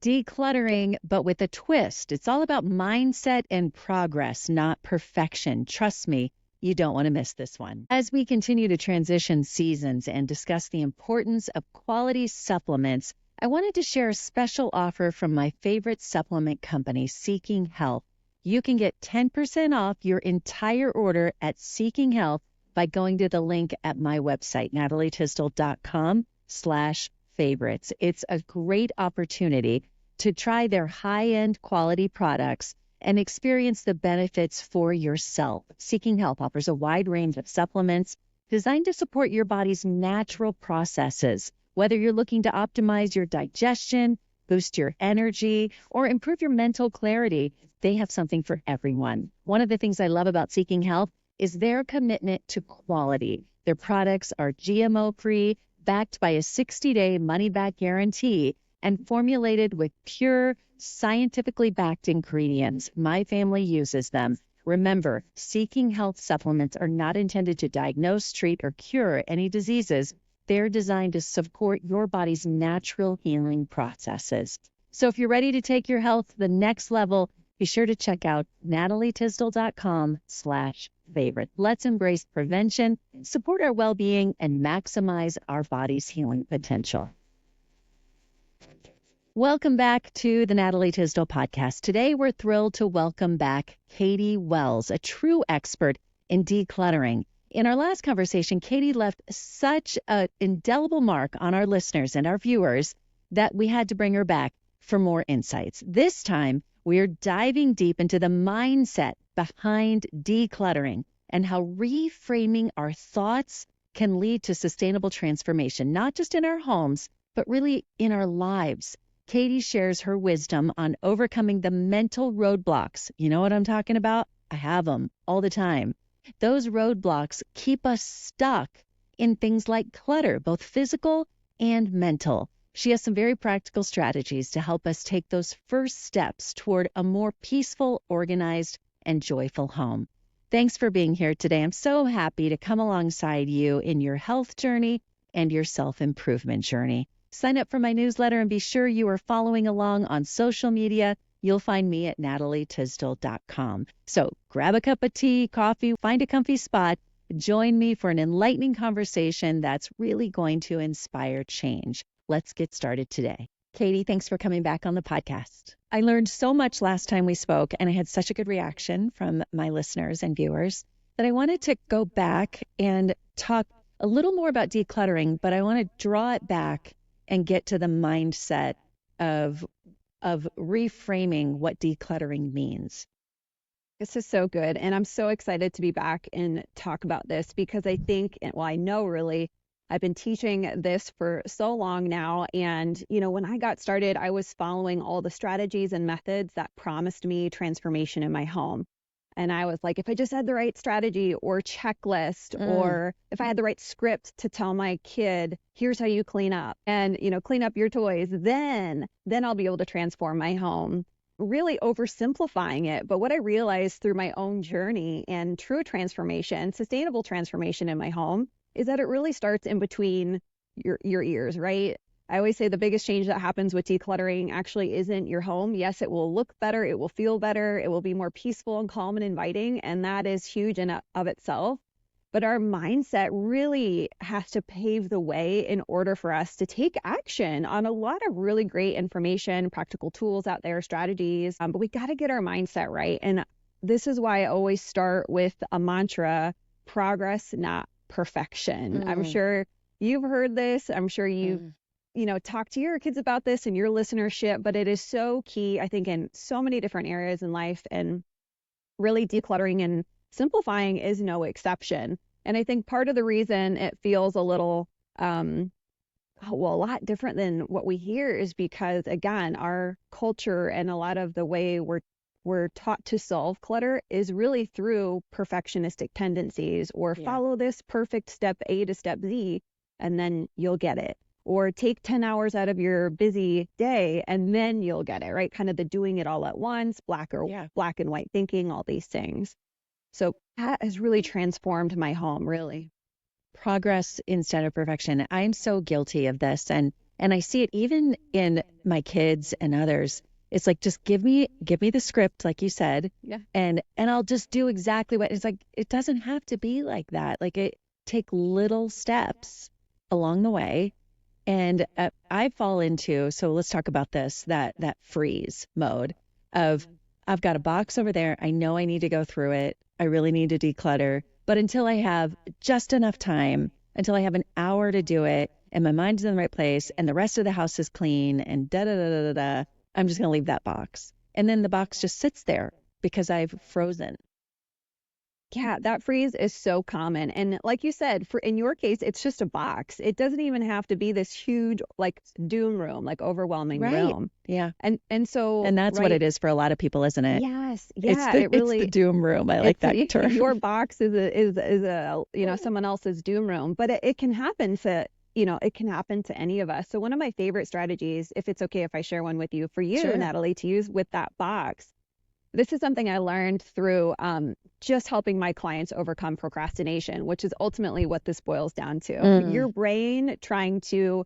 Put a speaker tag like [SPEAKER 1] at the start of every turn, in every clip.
[SPEAKER 1] Decluttering, but with a twist. It's all about mindset and progress, not perfection. Trust me, you don't want to miss this one. As we continue to transition seasons and discuss the importance of quality supplements, I wanted to share a special offer from my favorite supplement company, Seeking Health. You can get 10% off your entire order at Seeking Health by going to the link at my website, natalietisdale.com/favorites. It's a great opportunity to try their high-end quality products and experience the benefits for yourself. Seeking Health offers a wide range of supplements designed to support your body's natural processes. Whether you're looking to optimize your digestion, boost your energy, or improve your mental clarity, they have something for everyone. One of the things I love about Seeking Health is their commitment to quality. Their products are GMO-free, backed by a 60-day money-back guarantee, and formulated with pure, scientifically backed ingredients. My family uses them. Remember, Seeking Health supplements are not intended to diagnose, treat, or cure any diseases. They're designed to support your body's natural healing processes. So if you're ready to take your health to the next level, be sure to check out natalietisdale.com/favorite. Let's embrace prevention, support our well-being, and maximize our body's healing potential. Welcome back to the Natalie Tisdale podcast. Today, we're thrilled to welcome back Katy Wells, a true expert in decluttering. In our last conversation, Katy left such an indelible mark on our listeners and our viewers that we had to bring her back for more insights. This time, we're diving deep into the mindset behind decluttering and how reframing our thoughts can lead to sustainable transformation, not just in our homes, but really in our lives. Katy shares her wisdom on overcoming the mental roadblocks. You know what I'm talking about? I have them all the time. Those roadblocks keep us stuck in things like clutter, both physical and mental. She has some very practical strategies to help us take those first steps toward a more peaceful, organized, and joyful home. Thanks for being here today. I'm so happy to come alongside you in your health journey and your self-improvement journey. Sign up for my newsletter and be sure you are following along on social media. You'll find me at natalietisdale.com. So grab a cup of tea, coffee, find a comfy spot. Join me for an enlightening conversation that's really going to inspire change. Let's get started today. Katy, thanks for coming back on the podcast. I learned so much last time we spoke, and I had such a good reaction from my listeners and viewers that I wanted to go back and talk a little more about decluttering, but I want to draw it back and get to the mindset of reframing what decluttering means.
[SPEAKER 2] This is so good. And I'm so excited to be back and talk about this because I think, well, I know really, I've been teaching this for so long now. And, when I got started, I was following all the strategies and methods that promised me transformation in my home. And I was like, if I just had the right strategy or checklist, or if I had the right script to tell my kid, here's how you clean up and, clean up your toys, then I'll be able to transform my home. Really oversimplifying it. But what I realized through my own journey and true transformation, sustainable transformation in my home, is that it really starts in between your ears, right? I always say the biggest change that happens with decluttering actually isn't your home. Yes, it will look better. It will feel better. It will be more peaceful and calm and inviting. And that is huge in of itself. But our mindset really has to pave the way in order for us to take action on a lot of really great information, practical tools out there, strategies. But we got to get our mindset right. And this is why I always start with a mantra: progress, not perfection. I'm sure you've heard this. I'm sure you've talk to your kids about this and your listenership, but it is so key, I think, in so many different areas in life, and really decluttering and simplifying is no exception. And I think part of the reason it feels a little, a lot different than what we hear is because, again, our culture and a lot of the way we're taught to solve clutter is really through perfectionistic tendencies, or follow this perfect step A to step Z, and then you'll get it. Or take 10 hours out of your busy day and then you'll get it, right? Kind of the doing it all at once, black and white thinking, all these things. So that has really transformed my home, really.
[SPEAKER 1] Progress instead of perfection. I'm so guilty of this. And And I see it even in my kids and others. It's like, just give me the script, like you said,
[SPEAKER 2] Yeah.
[SPEAKER 1] and I'll just do exactly what it's like. It doesn't have to be like that. Like, take little steps along the way. And I fall into, so let's talk about this, that freeze mode of, I've got a box over there. I know I need to go through it. I really need to declutter. But until I have just enough time, until I have an hour to do it, and my mind's in the right place, and the rest of the house is clean, and da da da da da da, I'm just going to leave that box. And then the box just sits there because I've frozen.
[SPEAKER 2] Yeah, that freeze is so common. And like you said, in your case, it's just a box. It doesn't even have to be this huge, like, doom room, like overwhelming room.
[SPEAKER 1] Yeah.
[SPEAKER 2] And so,
[SPEAKER 1] And that's what it is for a lot of people, isn't it?
[SPEAKER 2] Yes. Yeah.
[SPEAKER 1] It's the doom room. I like that term.
[SPEAKER 2] Your box is a someone else's doom room, but it can happen to, it can happen to any of us. So one of my favorite strategies, if it's okay if I share one with you, for you,
[SPEAKER 1] Sure.
[SPEAKER 2] Natalie, to use with that box. This is something I learned through just helping my clients overcome procrastination, which is ultimately what this boils down to. Your brain trying to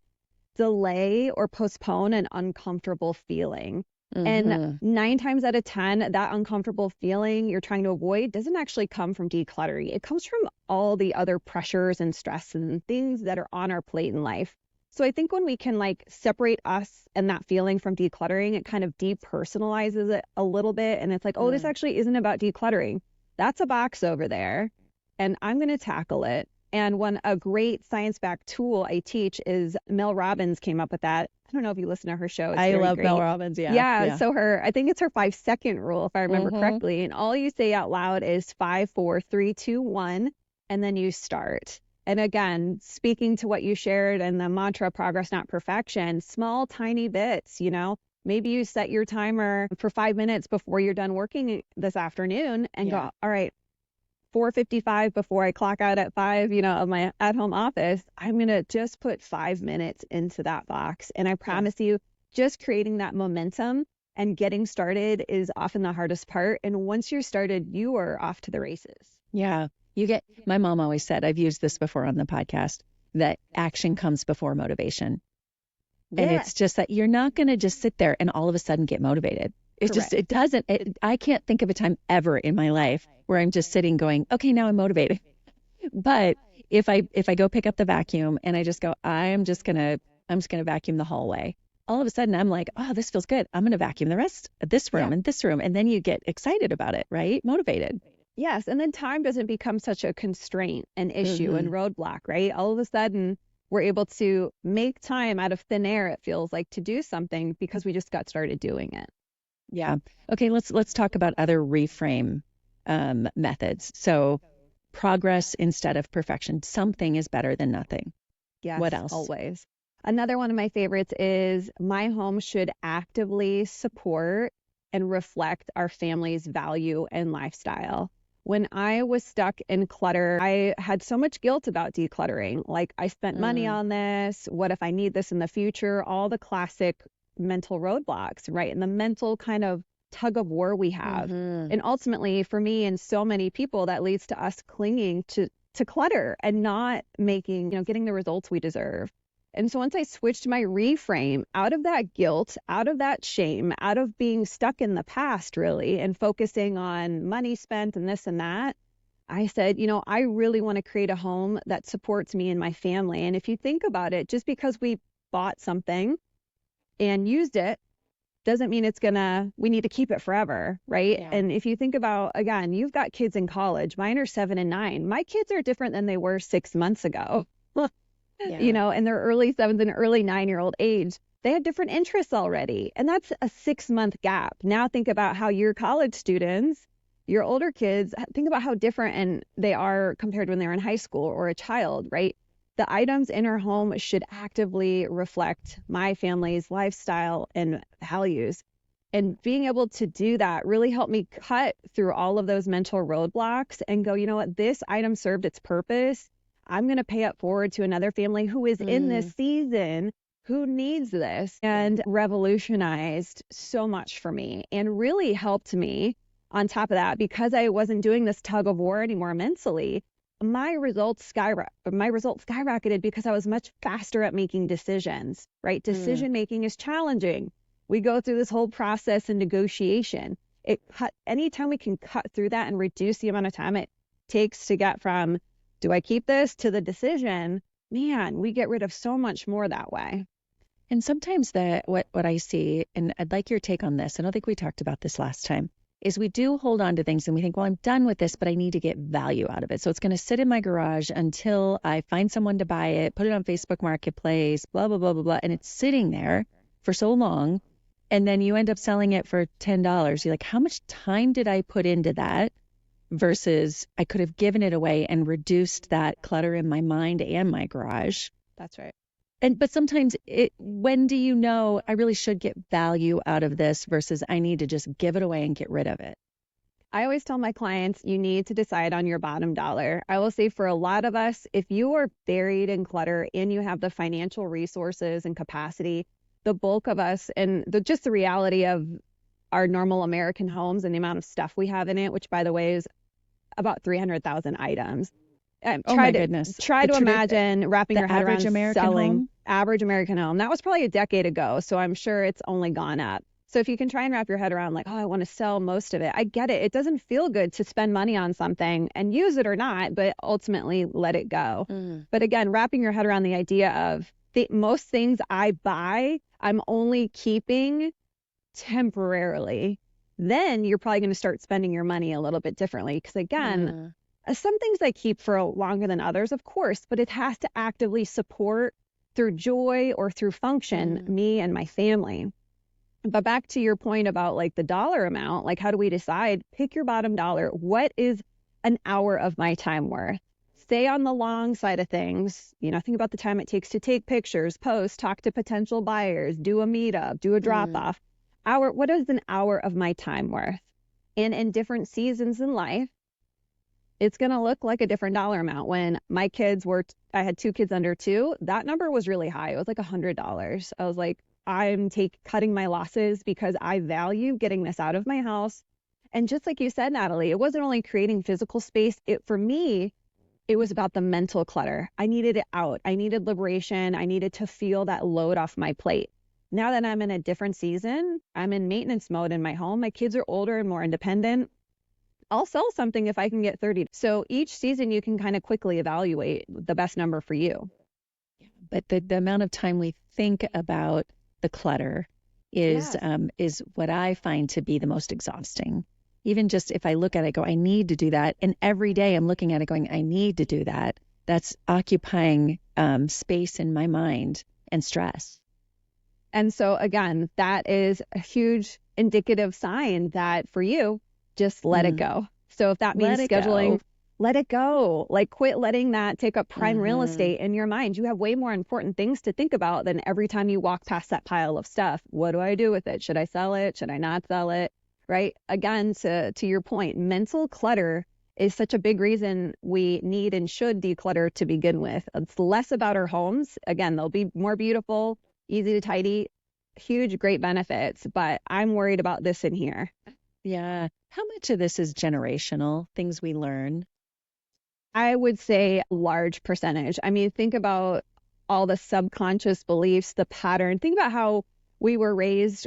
[SPEAKER 2] delay or postpone an uncomfortable feeling. And 9 times out of 10, that uncomfortable feeling you're trying to avoid doesn't actually come from decluttering. It comes from all the other pressures and stresses and things that are on our plate in life. So I think when we can, like, separate us and that feeling from decluttering, it kind of depersonalizes it a little bit. And it's like, oh, this actually isn't about decluttering. That's a box over there, and I'm going to tackle it. And a great science-backed tool I teach is Mel Robbins came up with that. I don't know if you listen to her show. It's
[SPEAKER 1] I
[SPEAKER 2] very
[SPEAKER 1] love
[SPEAKER 2] great.
[SPEAKER 1] Mel Robbins. Yeah.
[SPEAKER 2] Yeah. So I think it's her 5-second rule, if I remember correctly. And all you say out loud is 5, 4, 3, 2, 1, and then you start. And again, speaking to what you shared and the mantra, progress, not perfection, small, tiny bits, maybe you set your timer for 5 minutes before you're done working this afternoon and go, all right, 4:55 before I clock out at 5, of my at-home office, I'm going to just put 5 minutes into that box. And I promise you, just creating that momentum and getting started is often the hardest part. And once you're started, you are off to the races.
[SPEAKER 1] Yeah. My mom always said, I've used this before on the podcast, that action comes before motivation. Yeah. And it's just that you're not going to just sit there and all of a sudden get motivated. I can't think of a time ever in my life where I'm just sitting going, okay, now I'm motivated. But if I go pick up the vacuum and I just go, I'm just going to vacuum the hallway. All of a sudden I'm like, oh, this feels good. I'm going to vacuum the rest of this room and this room. And then you get excited about it, right? Motivated.
[SPEAKER 2] Yes. And then time doesn't become such a constraint, an issue and roadblock, right? All of a sudden we're able to make time out of thin air, it feels like, to do something because we just got started doing it.
[SPEAKER 1] Yeah. Okay. Let's talk about other reframe methods. So progress instead of perfection. Something is better than nothing.
[SPEAKER 2] Yes.
[SPEAKER 1] What else?
[SPEAKER 2] Always. Another one of my favorites is my home should actively support and reflect our family's value and lifestyle. When I was stuck in clutter, I had so much guilt about decluttering. Like, I spent money on this. What if I need this in the future? All the classic mental roadblocks, right? And the mental kind of tug of war we have. And ultimately, for me and so many people, that leads to us clinging to clutter and not making, getting the results we deserve. And so once I switched my reframe out of that guilt, out of that shame, out of being stuck in the past, really, and focusing on money spent and this and that, I said, I really want to create a home that supports me and my family. And if you think about it, just because we bought something and used it doesn't mean we need to keep it forever, right? Yeah. And if you think about, again, you've got kids in college. Mine are 7 and 9. My kids are different than they were 6 months ago. In their early 7th and early 9-year-old age, they had different interests already. And that's a 6-month gap. Now think about how your college students, your older kids, think about how different they are compared when they're in high school or a child, right? The items in our home should actively reflect my family's lifestyle and values. And being able to do that really helped me cut through all of those mental roadblocks and go, you know what, this item served its purpose. I'm going to pay it forward to another family who is in this season, who needs this, and revolutionized so much for me and really helped me on top of that, because I wasn't doing this tug of war anymore mentally. my results skyrocketed because I was much faster at making decisions, right? Decision making is challenging. We go through this whole process and negotiation. Anytime we can cut through that and reduce the amount of time it takes to get from, do I keep this, to the decision, man, we get rid of so much more that way.
[SPEAKER 1] And sometimes what I see, and I'd like your take on this, I don't think we talked about this last time, is we do hold on to things and we think, well, I'm done with this, but I need to get value out of it. So it's going to sit in my garage until I find someone to buy it, put it on Facebook Marketplace, blah, blah, blah, blah, blah. And it's sitting there for so long. And then you end up selling it for $10. You're like, how much time did I put into that versus I could have given it away and reduced that clutter in my mind and my garage?
[SPEAKER 2] That's right.
[SPEAKER 1] But sometimes when do you know I really should get value out of this versus I need to just give it away and get rid of it?
[SPEAKER 2] I always tell my clients, you need to decide on your bottom dollar. I will say for a lot of us, if you are buried in clutter and you have the financial resources and capacity, the bulk of us, and just the reality of our normal American homes and the amount of stuff we have in it, which by the way is about 300,000 items.
[SPEAKER 1] Oh my goodness.
[SPEAKER 2] Try to imagine wrapping your head around selling average American home. That was probably a decade ago, so I'm sure it's only gone up. So if you can try and wrap your head around like, oh, I want to sell most of it. I get it. It doesn't feel good to spend money on something and use it or not, but ultimately let it go. But again, wrapping your head around the idea of most things I buy, I'm only keeping temporarily. Then you're probably going to start spending your money a little bit differently. Because again, some things I keep for longer than others, of course, but it has to actively support through joy or through function, me and my family. But back to your point about like the dollar amount, like how do we decide? Pick your bottom dollar. What is an hour of my time worth? Stay on the long side of things. Think about the time it takes to take pictures, post, talk to potential buyers, do a meetup, do a drop off. What is an hour of my time worth? And in different seasons in life, it's going to look like a different dollar amount. When my kids I had 2 kids under 2, that number was really high. It was like $100. I was like, I'm cutting my losses because I value getting this out of my house. And just like you said, Natalie, it wasn't only creating physical space. For me, it was about the mental clutter. I needed it out. I needed liberation. I needed to feel that load off my plate. Now that I'm in a different season, I'm in maintenance mode in my home. My kids are older and more independent. I'll sell something if I can get 30. So each season you can kind of quickly evaluate the best number for you.
[SPEAKER 1] But the amount of time we think about the clutter is what I find to be the most exhausting. Even just if I look at it, go, I need to do that. And every day I'm looking at it going, I need to do that. That's occupying space in my mind and stress.
[SPEAKER 2] And so again, that is a huge indicative sign that for you, just let it go. So if that means scheduling, let it go. Like quit letting that take up prime real estate in your mind. You have way more important things to think about than every time you walk past that pile of stuff. What do I do with it? Should I sell it? Should I not sell it? Right? Again, to your point, mental clutter is such a big reason we need and should declutter to begin with. It's less about our homes. Again, they'll be more beautiful, easy to tidy, huge, great benefits. But I'm worried about this in here.
[SPEAKER 1] Yeah. How much of this is generational, things we learn?
[SPEAKER 2] I would say large percentage. I mean, think about all the subconscious beliefs, the pattern. Think about how we were raised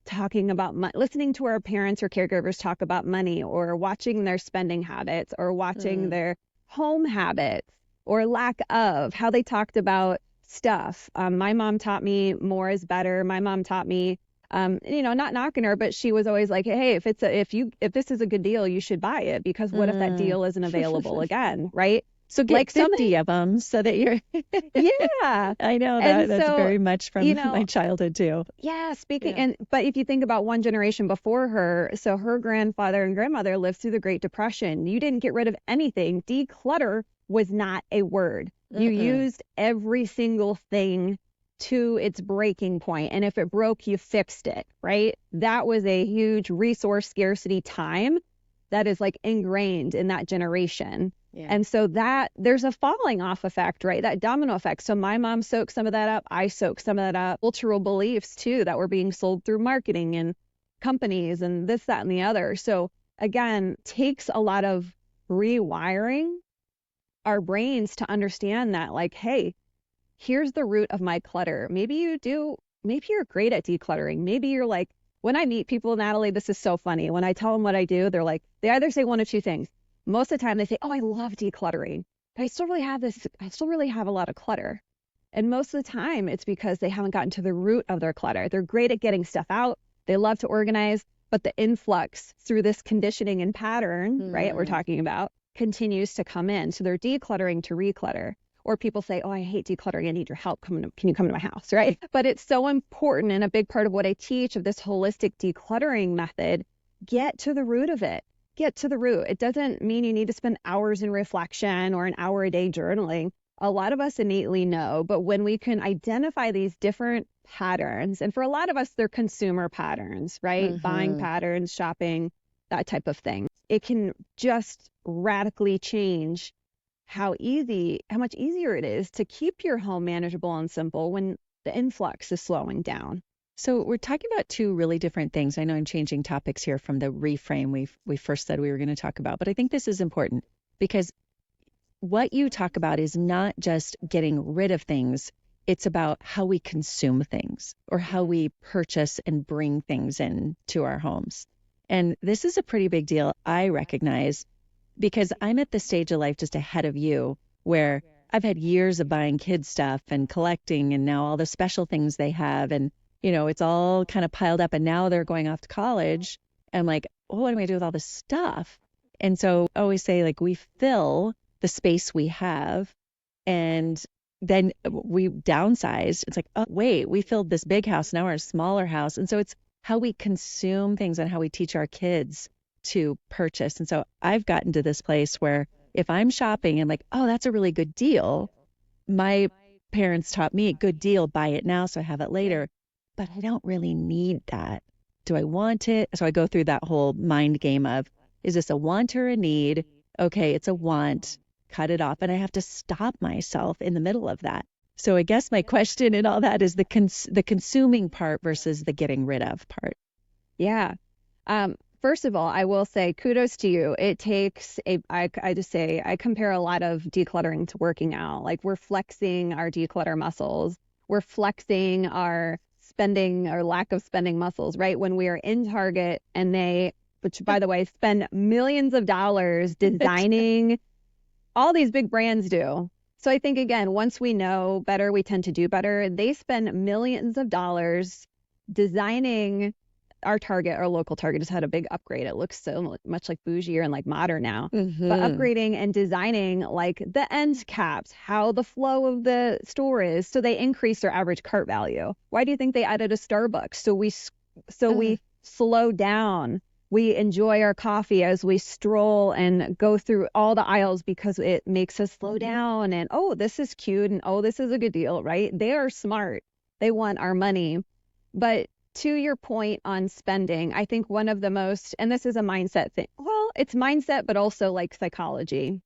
[SPEAKER 2] talking about listening to our parents or caregivers talk about money, or watching their spending habits, or watching their home habits or lack of, how they talked about stuff. My mom taught me more is better. My mom taught me, not knocking her, but she was always like, hey, if this is a good deal, you should buy it, because what if that deal isn't available again, right?
[SPEAKER 1] So get like 50 of them so that you're
[SPEAKER 2] yeah.
[SPEAKER 1] I know that's very much from my childhood too.
[SPEAKER 2] Yeah, but if you think about one generation before her, so her grandfather and grandmother lived through the Great Depression. You didn't get rid of anything. Declutter was not a word. You used every single thing to its breaking point. And if it broke, you fixed it, right? That was a huge resource scarcity time that is like ingrained in that generation. Yeah. And so that there's a falling off effect, right? That domino effect. So my mom soaked some of that up. I soaked some of that up. Cultural beliefs too, that were being sold through marketing and companies and this, that, and the other. So again, takes a lot of rewiring our brains to understand that, like, hey, here's the root of my clutter. Maybe you're great at decluttering. Maybe you're like, when I meet people, Natalie, this is so funny. When I tell them what I do, they're like, they either say one of two things. Most of the time they say, oh, I love decluttering, but I still really have a lot of clutter. And most of the time it's because they haven't gotten to the root of their clutter. They're great at getting stuff out. They love to organize, but the influx through this conditioning and pattern, right, we're talking about, continues to come in. So they're decluttering to reclutter. Or people say, oh, I hate decluttering. I need your help. Can you come to my house, right? But it's so important, and a big part of what I teach of this holistic decluttering method, get to the root of it. Get to the root. It doesn't mean you need to spend hours in reflection or an hour a day journaling. A lot of us innately know, but when we can identify these different patterns, and for a lot of us, they're consumer patterns, right? Buying patterns, shopping, that type of thing. It can just radically change how much easier it is to keep your home manageable and simple when the influx is slowing down.
[SPEAKER 1] So we're talking about two really different things. I know I'm changing topics here from the reframe we first said we were going to talk about, but I think this is important because what you talk about is not just getting rid of things. It's about how we consume things or how we purchase and bring things in to our homes. And this is a pretty big deal, I recognize, because I'm at the stage of life just ahead of you where I've had years of buying kids stuff and collecting and now all the special things they have. And, it's all kind of piled up and now they're going off to college. I'm like, oh, what am I going to do with all this stuff? And so I always say, like, we fill the space we have and then we downsize. It's like, oh, wait, we filled this big house. Now we're a smaller house. And so it's how we consume things and how we teach our kids to purchase. And so I've gotten to this place where if I'm shopping, I'm like, oh, that's a really good deal. My parents taught me, good deal, buy it now so I have it later. But I don't really need that. Do I want it? So I go through that whole mind game of, is this a want or a need? Okay, it's a want, cut it off. And I have to stop myself in the middle of that. So I guess my question in all that is the consuming part versus the getting rid of part.
[SPEAKER 2] Yeah. First of all, I will say kudos to you. It takes I just say, I compare a lot of decluttering to working out. Like, we're flexing our declutter muscles. We're flexing our spending or lack of spending muscles, right? When we are in Target and which by the way, spend millions of dollars designing, all these big brands do. So I think, again, once we know better, we tend to do better. They spend millions of dollars designing. Our local Target, has had a big upgrade. It looks so much like bougier and like modern now. But upgrading and designing like the end caps, how the flow of the store is, so they increase their average cart value. Why do you think they added a Starbucks? So we slow down. We enjoy our coffee as we stroll and go through all the aisles because it makes us slow down. And oh, this is cute, and oh, this is a good deal, right? They are smart. They want our money, but to your point on spending, I think one of the most, and this is a mindset thing. Well, it's mindset, but also like psychology.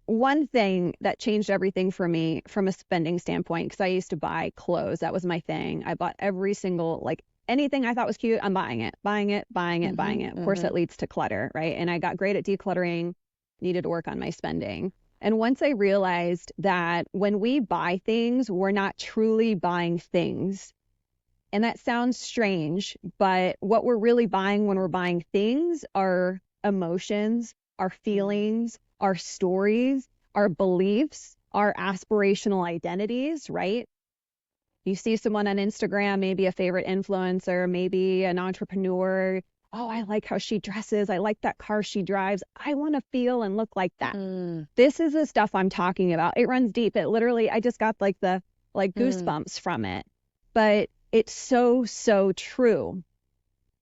[SPEAKER 2] One thing that changed everything for me from a spending standpoint, because I used to buy clothes. That was my thing. I bought every single, like, anything I thought was cute, I'm buying it. Of course, that leads to clutter, right? And I got great at decluttering, needed to work on my spending. And once I realized that when we buy things, we're not truly buying things. And that sounds strange, but what we're really buying when we're buying things are emotions, our feelings, our stories, our beliefs, our aspirational identities, right? You see someone on Instagram, maybe a favorite influencer, maybe an entrepreneur. Oh, I like how she dresses. I like that car she drives. I want to feel and look like that. This is the stuff I'm talking about. It runs deep. It literally, I just got like goosebumps from it. But it's so, so true.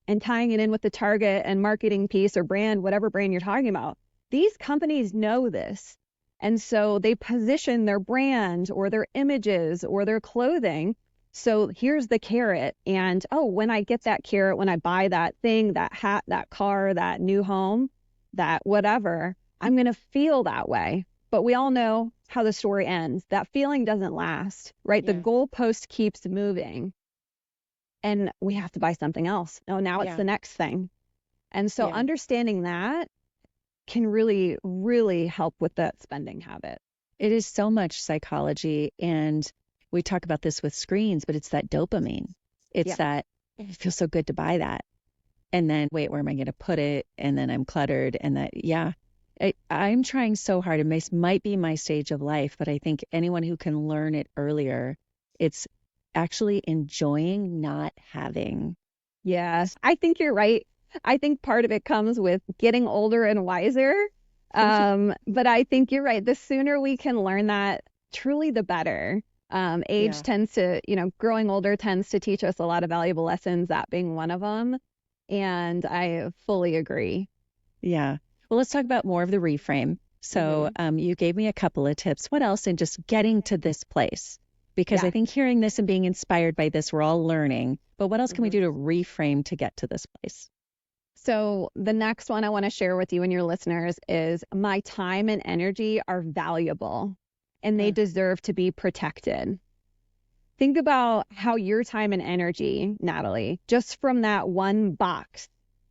[SPEAKER 2] And tying it in with the target and marketing piece or brand, whatever brand you're talking about, these companies know this. And so they position their brand or their images or their clothing. So here's the carrot. And, oh, when I get that carrot, when I buy that thing, that hat, that car, that new home, that whatever, I'm going to feel that way. But we all know how the story ends. That feeling doesn't last, right? Yeah. The goalpost keeps moving. And we have to buy something else. Oh, now it's the next thing. And so understanding that can really, really help with that spending habit.
[SPEAKER 1] It is so much psychology. And we talk about this with screens, but it's that dopamine. It's
[SPEAKER 2] Yeah.
[SPEAKER 1] that it feels so good to buy that. And then, wait, where am I going to put it? And then I'm cluttered. And that, yeah, I'm trying so hard. It might be my stage of life, but I think anyone who can learn it earlier, it's actually enjoying not having.
[SPEAKER 2] Yes, I think you're right. I think part of it comes with getting older and wiser. But I think you're right. The sooner we can learn that, truly the better. Age
[SPEAKER 1] Yeah.
[SPEAKER 2] tends to, growing older tends to teach us a lot of valuable lessons, that being one of them. And I fully agree.
[SPEAKER 1] Yeah. Well, let's talk about more of the reframe. So you gave me a couple of tips. What else in just getting to this place? Because
[SPEAKER 2] Yeah.
[SPEAKER 1] I think hearing this and being inspired by this, we're all learning. But what else can we do to reframe to get to this place?
[SPEAKER 2] So the next one I want to share with you and your listeners is my time and energy are valuable and they deserve to be protected. Think about how your time and energy, Natalie, just from that one box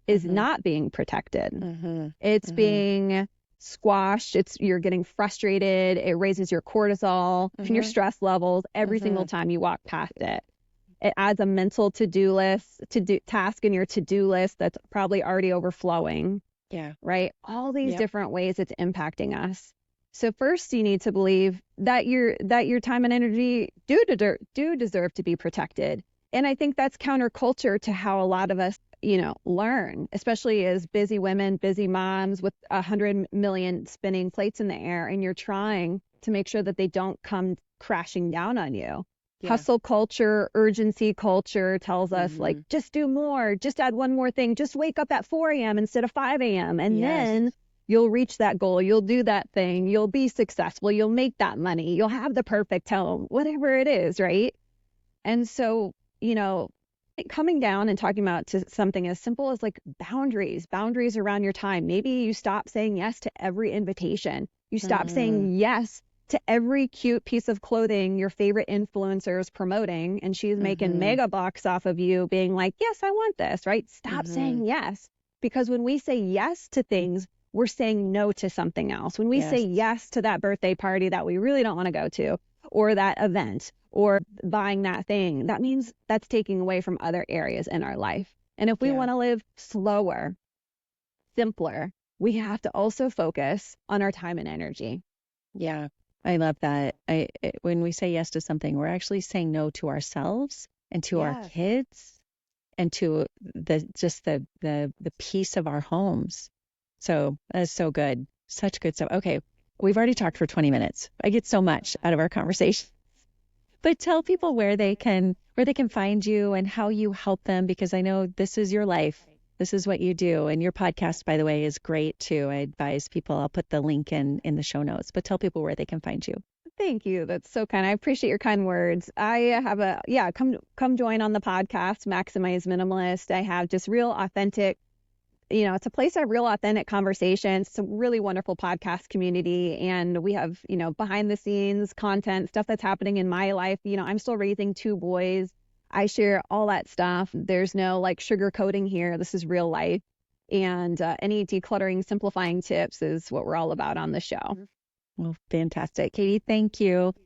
[SPEAKER 2] is not being protected. It's being squashed. You're getting frustrated. It raises your cortisol and your stress levels every single time you walk past it. It adds a mental to-do list, task in your to-do list that's probably already overflowing.
[SPEAKER 1] Yeah.
[SPEAKER 2] Right? All these different ways it's impacting us. So first, you need to believe that your time and energy do deserve to be protected. And I think that's counterculture to how a lot of us, learn, especially as busy women, busy moms with 100 million spinning plates in the air, and you're trying to make sure that they don't come crashing down on you. Yeah. Hustle culture, urgency culture tells us like, just do more, just add one more thing, just wake up at 4 a.m. instead of 5 a.m. And then you'll reach that goal. You'll do that thing. You'll be successful. You'll make that money. You'll have the perfect home, whatever it is, right? And so, coming down and talking about to something as simple as like boundaries around your time. Maybe you stop saying yes to every invitation. You stop saying yes to every cute piece of clothing your favorite influencer is promoting, and she's making mega bucks off of you being like, yes, I want this, right? Stop saying yes. Because when we say yes to things, we're saying no to something else. When we say yes to that birthday party that we really don't want to go to, or that event, or buying that thing, that means that's taking away from other areas in our life. And if we want to live slower, simpler, we have to also focus on our time and energy.
[SPEAKER 1] Yeah. I love that. When we say yes to something, we're actually saying no to ourselves and to our kids and to the peace of our homes. So that's so good. Such good stuff. Okay. We've already talked for 20 minutes. I get so much out of our conversation. But tell people where they can find you and how you help them, because I know this is your life. This is what you do. And your podcast, by the way, is great too. I advise people, I'll put the link in the show notes, but tell people where they can find you.
[SPEAKER 2] Thank you. That's so kind. I appreciate your kind words. I have come join on the podcast, Maximize Minimalist. I have just real authentic, it's a place of real authentic conversations. It's a really wonderful podcast community. And we have, behind the scenes content, stuff that's happening in my life. I'm still raising 2 boys. I share all that stuff. There's no like sugarcoating here. This is real life. And any decluttering, simplifying tips is what we're all about on the show.
[SPEAKER 1] Well, fantastic. Katy, thank you.